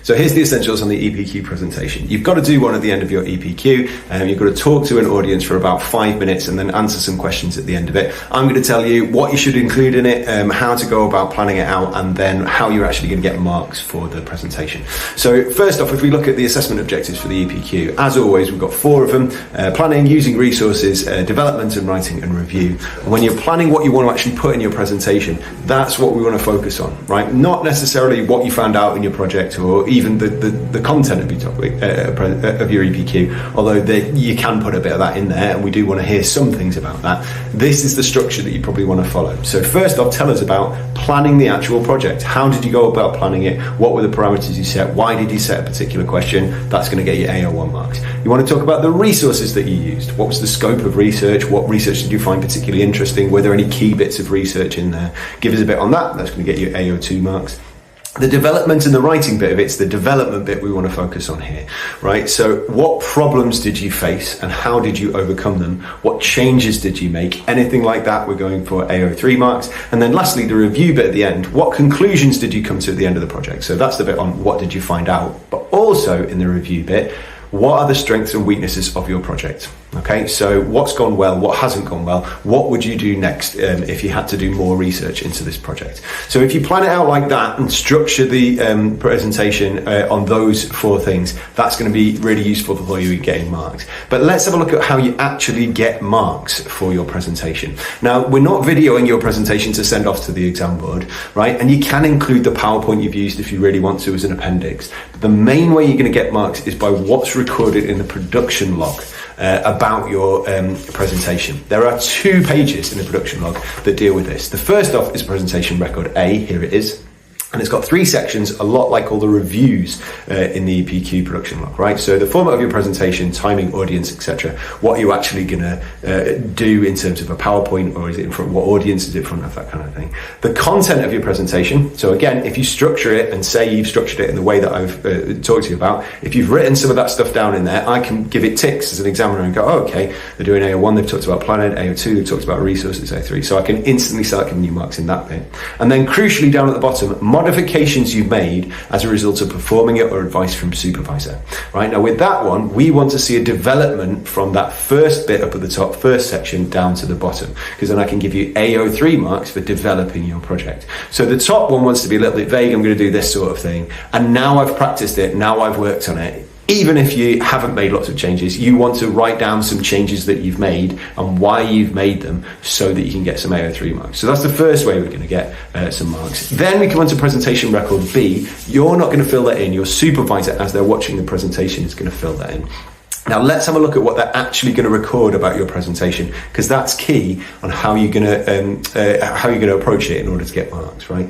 So here's the essentials on the EPQ presentation. You've got to do one at the end of your EPQ. You've got to talk to an audience for about 5 minutes and then answer some questions at the end of it. I'm going to tell you what you should include in it, how to go about planning it out, and then how you're actually going to get marks for the presentation. So first off, if we look at the assessment objectives for the EPQ, as always, we've got 4 of them: planning, using resources, development and writing, and review. And when you're planning what you want to actually put in your presentation, that's what we want to focus on, right? Not necessarily what you found out in your project or even the content of your topic, of your EPQ, although you can put a bit of that in there, and we do want to hear some things about that. This is the structure that you probably want to follow. So first off, tell us about planning the actual project. How did you go about planning it? What were the parameters you set? Why did you set a particular question? That's going to get you AO1 marks. You want to talk about the resources that you used. What was the scope of research? What research did you find particularly interesting? Were there any key bits of research in there? Give us a bit on that. That's going to get you AO2 marks. The development and the writing bit of it's the development bit we want to focus on here, right? So what problems did you face and how did you overcome them? What changes did you make? Anything like that, we're going for AO3 marks. And then lastly, the review bit at the end. What conclusions did you come to at the end of the project? So that's the bit on what did you find out, but also in the review bit, what are the strengths and weaknesses of your project? Okay, so what's gone well, what hasn't gone well, what would you do next if you had to do more research into this project? So if you plan it out like that and structure the presentation on those 4 things, that's going to be really useful for you in getting marks. But let's have a look at how you actually get marks for your presentation. Now, we're not videoing your presentation to send off to the exam board, right? And you can include the PowerPoint you've used if you really want to as an appendix. But the main way you're going to get marks is by what's recorded in the production log about your presentation. There are 2 pages in the production log that deal with this. The first off is presentation record A, here it is. And it's got 3 sections, a lot like all the reviews in the EPQ production log, right? So the format of your presentation, timing, audience, etc. What are you actually going to do in terms of a PowerPoint, or is it in front? What audience is it in front of? That kind of thing. The content of your presentation. So again, if you structure it and say you've structured it in the way that I've talked to you about, if you've written some of that stuff down in there, I can give it ticks as an examiner and go, oh, okay, they're doing AO1, they've talked about planning, AO2, they've talked about resources, AO3. So I can instantly start giving you marks in that bit. And then crucially down at the bottom, modifications you've made as a result of performing it or advice from supervisor. Right, now with that one, we want to see a development from that first bit up at the top, first section, down to the bottom, because then I can give you AO3 marks for developing your project. So the top one wants to be a little bit vague, I'm going to do this sort of thing, and now I've practiced it, now I've worked on it. Even if you haven't made lots of changes, you want to write down some changes that you've made and why you've made them so that you can get some AO3 marks. So that's the first way we're going to get some marks. Then we come on to presentation record B. You're not going to fill that in. Your supervisor, as they're watching the presentation, is going to fill that in. Now let's have a look at what they're actually going to record about your presentation, because that's key on how you're going to approach it in order to get marks, right?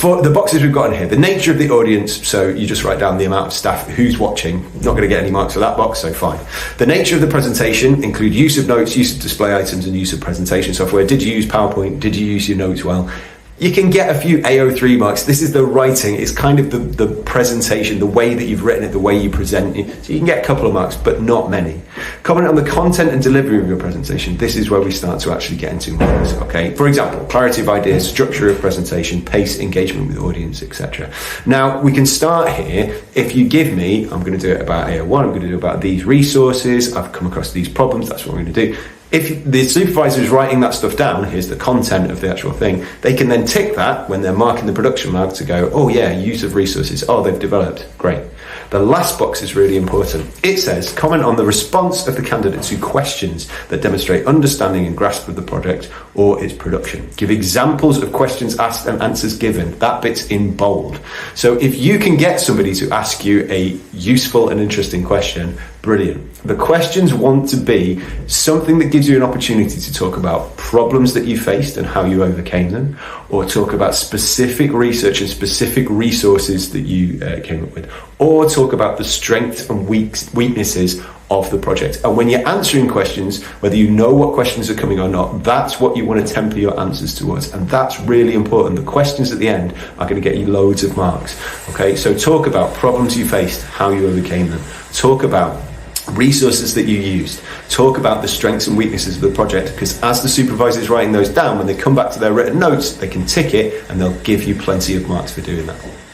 For the boxes we've got in here, the nature of the audience, so you just write down the amount of staff who's watching, not going to get any marks for that box, so fine. The nature of the presentation include use of notes, use of display items, and use of presentation software. Did you use PowerPoint? Did you use your notes well? You can get a few AO3 marks. This is the writing, it's kind of the presentation, the way that you've written it, the way you present it. So you can get a couple of marks, but not many. Comment on the content and delivery of your presentation. This is where we start to actually get into marks, okay? For example, clarity of ideas, structure of presentation, pace, engagement with the audience, etc. Now, we can start here. If you give me, I'm going to do it about AO1, I'm going to do it about these resources, I've come across these problems, that's what I'm going to do. If the supervisor is writing that stuff down, here's the content of the actual thing, they can then tick that when they're marking the production log to go, oh yeah, use of resources, oh, they've developed, great. The last box is really important. It says, comment on the response of the candidates to questions that demonstrate understanding and grasp of the project or its production. Give examples of questions asked and answers given. That bit's in bold. So if you can get somebody to ask you a useful and interesting question, brilliant. The questions want to be something that gives you an opportunity to talk about problems that you faced and how you overcame them, or talk about specific research and specific resources that you came up with, or talk about the strengths and weaknesses of the project. And when you're answering questions, whether you know what questions are coming or not, that's what you want to temper your answers towards. And that's really important. The questions at the end are going to get you loads of marks. Okay, so talk about problems you faced, how you overcame them. Talk about resources that you used. Talk about the strengths and weaknesses of the project, because as the supervisor is writing those down, when they come back to their written notes, they can tick it and they'll give you plenty of marks for doing that.